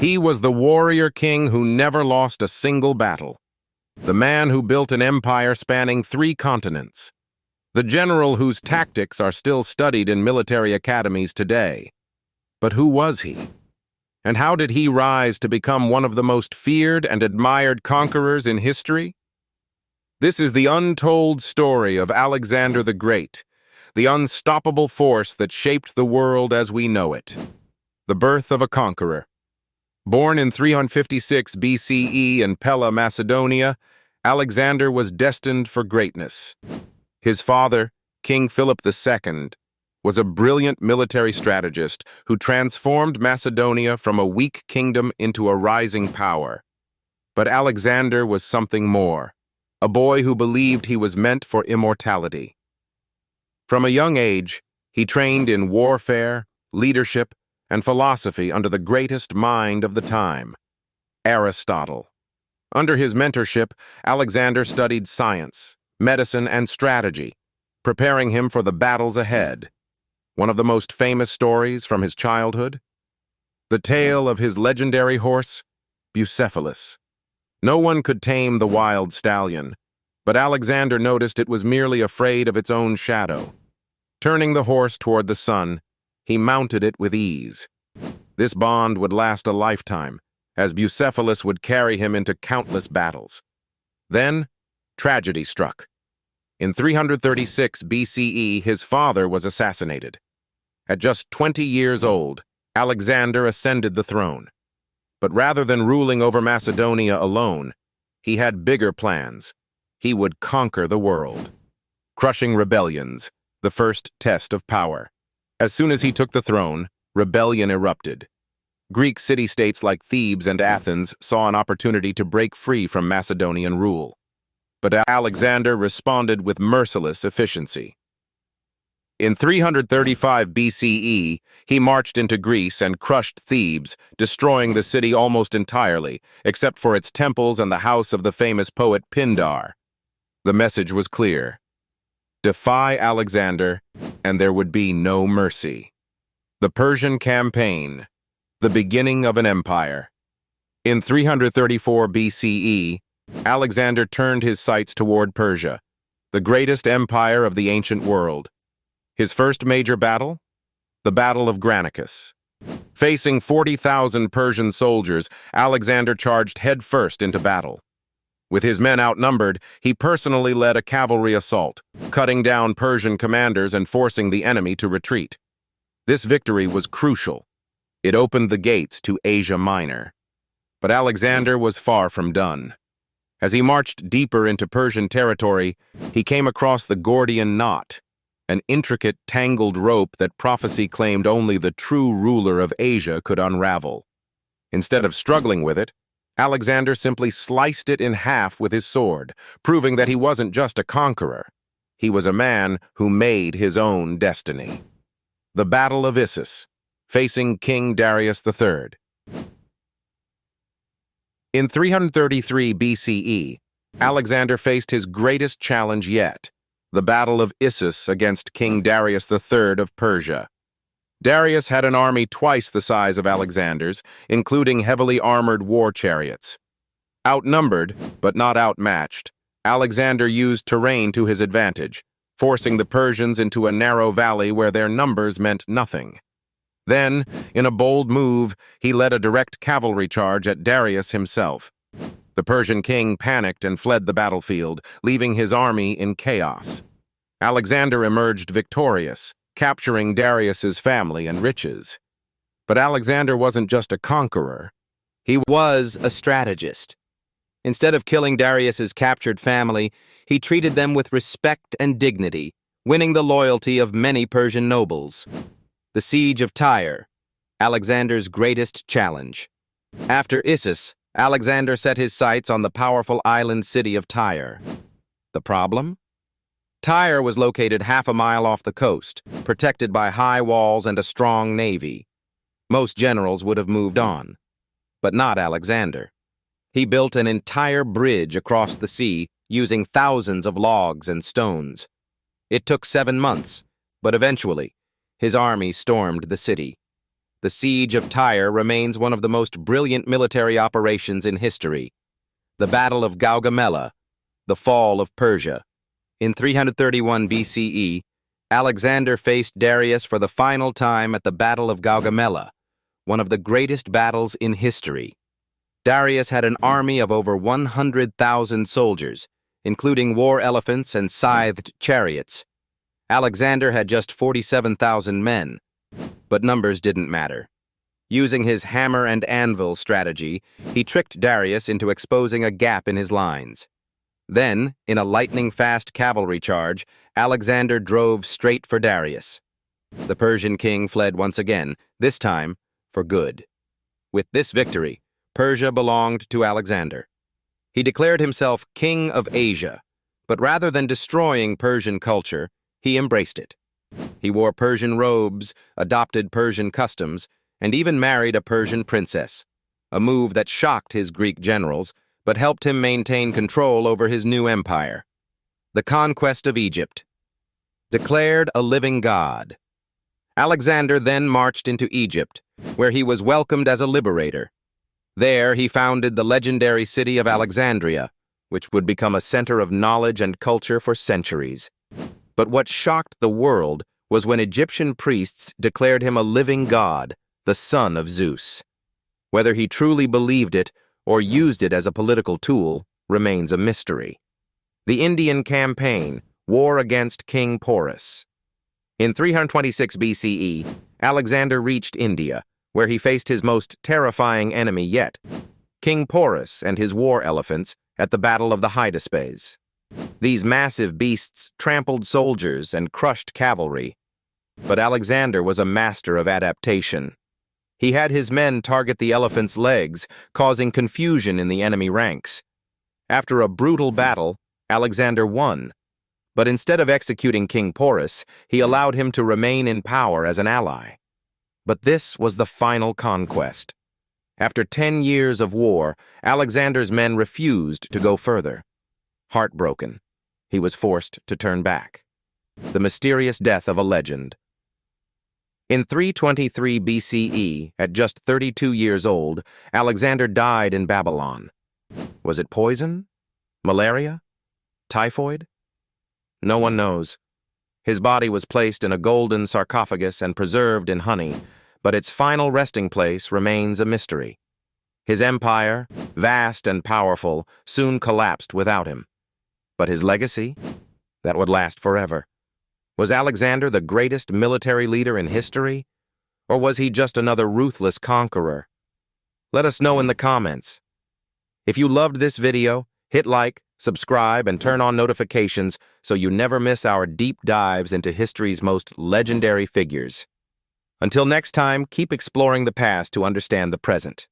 He was the warrior king who never lost a single battle, the man who built an empire spanning 3 continents, the general whose tactics are still studied in military academies today. But who was he? And how did he rise to become one of the most feared and admired conquerors in history? This is the untold story of Alexander the Great, the unstoppable force that shaped the world as we know it. The birth of a conqueror. Born in 356 BCE in Pella, Macedonia, Alexander was destined for greatness. His father, King Philip II, was a brilliant military strategist who transformed Macedonia from a weak kingdom into a rising power. But Alexander was something more, a boy who believed he was meant for immortality. From a young age, he trained in warfare, leadership, and philosophy under the greatest mind of the time, Aristotle. Under his mentorship, Alexander studied science, medicine, and strategy, preparing him for the battles ahead. One of the most famous stories from his childhood? The tale of his legendary horse, Bucephalus. No one could tame the wild stallion, but Alexander noticed it was merely afraid of its own shadow. Turning the horse toward the sun, he mounted it with ease. This bond would last a lifetime, as Bucephalus would carry him into countless battles. Then, tragedy struck. In 336 BCE, his father was assassinated. At just 20 years old, Alexander ascended the throne. But rather than ruling over Macedonia alone, he had bigger plans. He would conquer the world. Crushing rebellions, the first test of power. As soon as he took the throne, rebellion erupted. Greek city-states like Thebes and Athens saw an opportunity to break free from Macedonian rule. But Alexander responded with merciless efficiency. In 335 BCE, he marched into Greece and crushed Thebes, destroying the city almost entirely, except for its temples and the house of the famous poet Pindar. The message was clear. Defy Alexander, and there would be no mercy. The Persian campaign, the beginning of an empire. In 334 BCE, Alexander turned his sights toward Persia, the greatest empire of the ancient world. His first major battle? The Battle of Granicus. Facing 40,000 Persian soldiers, Alexander charged headfirst into battle. With his men outnumbered, he personally led a cavalry assault, cutting down Persian commanders and forcing the enemy to retreat. This victory was crucial. It opened the gates to Asia Minor. But Alexander was far from done. As he marched deeper into Persian territory, he came across the Gordian knot, an intricate, tangled rope that prophecy claimed only the true ruler of Asia could unravel. Instead of struggling with it, Alexander simply sliced it in half with his sword, proving that he wasn't just a conqueror. He was a man who made his own destiny. The Battle of Issus, facing King Darius III. In 333 BCE, Alexander faced his greatest challenge yet, the Battle of Issus against King Darius III of Persia. Darius had an army twice the size of Alexander's, including heavily armored war chariots. Outnumbered, but not outmatched, Alexander used terrain to his advantage, forcing the Persians into a narrow valley where their numbers meant nothing. Then, in a bold move, he led a direct cavalry charge at Darius himself. The Persian king panicked and fled the battlefield, leaving his army in chaos. Alexander emerged victorious, capturing Darius's family and riches. But Alexander wasn't just a conqueror. He was a strategist. Instead of killing Darius's captured family, he treated them with respect and dignity, winning the loyalty of many Persian nobles. The Siege of Tyre, Alexander's greatest challenge. After Issus, Alexander set his sights on the powerful island city of Tyre. The problem? Tyre was located half a mile off the coast, protected by high walls and a strong navy. Most generals would have moved on, but not Alexander. He built an entire bridge across the sea using thousands of logs and stones. It took 7 months, but eventually, his army stormed the city. the siege of Tyre remains one of the most brilliant military operations in history. The Battle of Gaugamela, the fall of Persia. In 331 BCE, Alexander faced Darius for the final time at the Battle of Gaugamela, one of the greatest battles in history. Darius had an army of over 100,000 soldiers, including war elephants and scythed chariots. Alexander had just 47,000 men, but numbers didn't matter. Using his hammer and anvil strategy, he tricked Darius into exposing a gap in his lines. Then, in a lightning-fast cavalry charge, Alexander drove straight for Darius. The Persian king fled once again, this time for good. With this victory, Persia belonged to Alexander. He declared himself king of Asia, but rather than destroying Persian culture, he embraced it. He wore Persian robes, adopted Persian customs, and even married a Persian princess, a move that shocked his Greek generals, but helped him maintain control over his new empire. The conquest of Egypt. Declared a living god. Alexander then marched into Egypt, where he was welcomed as a liberator. There he founded the legendary city of Alexandria, which would become a center of knowledge and culture for centuries. But what shocked the world was when Egyptian priests declared him a living god, the son of Zeus. Whether he truly believed it or used it as a political tool remains a mystery. The Indian campaign, war against King Porus. In 326 BCE, Alexander reached India, where he faced his most terrifying enemy yet, King Porus and his war elephants at the Battle of the Hydaspes. These massive beasts trampled soldiers and crushed cavalry, but Alexander was a master of adaptation. He had his men target the elephants' legs, causing confusion in the enemy ranks. After a brutal battle, Alexander won, but instead of executing King Porus, he allowed him to remain in power as an ally. But this was the final conquest. After 10 years of war, Alexander's men refused to go further. Heartbroken, he was forced to turn back. The mysterious death of a legend. In 323 BCE, at just 32 years old, Alexander died in Babylon. Was it poison? Malaria? Typhoid? No one knows. His body was placed in a golden sarcophagus and preserved in honey, but its final resting place remains a mystery. His empire, vast and powerful, soon collapsed without him. But his legacy? That would last forever. Was Alexander the greatest military leader in history? Or was he just another ruthless conqueror? Let us know in the comments. If you loved this video, hit like, subscribe, and turn on notifications so you never miss our deep dives into history's most legendary figures. Until next time, keep exploring the past to understand the present.